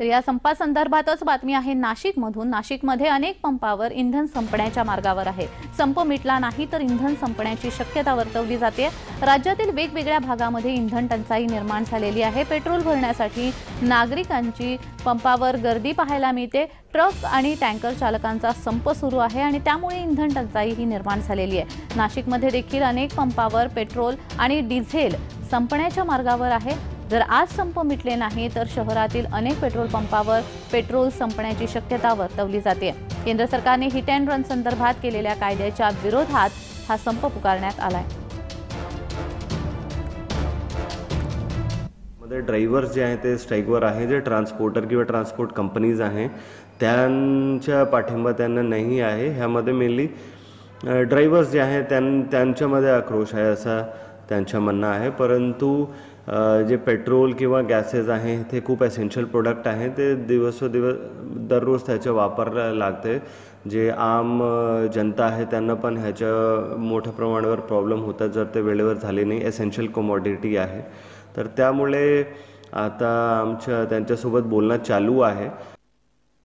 तर या संपासंदर्भातच बातमी आहे नाशिकमधून। नाशिकमध्ये अनेक पंपावर इंधन संपण्याच्या मार्गावर आहे। संप मिटला नाही तर इंधन संपण्याची शक्यता वर्तवली जाते। राज्यातील वेगवेगळ्या भागामध्ये इंधन टंचाई निर्माण झालेली आहे। पेट्रोल भरण्यासाठी नागरिकांची पंपावर गर्दी पाहायला मिळते। ट्रक आणि टँकर चालकांचा संप सुरू आहे आणि त्यामुळे इंधन टंचाई ही निर्माण झालेली आहे। नाशिकमध्ये देखील अनेक पंपावर पेट्रोल आणि डिझेल संपण्याच्या मार्गावर आहे। जर आज संप मिटले नाही तर शहरातील अनेक पेट्रोल पंपावर पेट्रोल संपण्याची शक्यता वर्तवली जाते। केंद्र सरकारने हिट अँड रन संदर्भात केलेल्या कायद्याच्या विरोधात हा संप पुकारण्यात आलाय। मध्ये ड्रायव्हर्स जे आहेत ते स्ट्राईकवर आहे। जे ट्रान्सपोर्टर किंवा ट्रान्सपोर्ट कंपनीज आहे त्यांच्या पाठिंबा त्यांना नाही आहे। ह्यामध्ये मेनली ड्रायव्हर्स जे आहेत त्यांच्यामध्ये आक्रोश आहे असा त्यांचं म्हणणं आहे। परंतु जे पेट्रोल किंवा गॅसेस आहे ते खूप एसेन्शियल प्रोडक्ट आहे। ते दिवसोदिवस दररोज त्याचा वापर लागते। जे आम जनता आहे त्यांना पण ह्याच्या मोठ्या प्रमाणावर प्रॉब्लेम होतात जर ते वेळेवर झाले नाही। एसेन्शियल कमोडिटी आहे तर त्यामुळे आता आमच्या त्यांच्यासोबत बोलणं चालू आहे।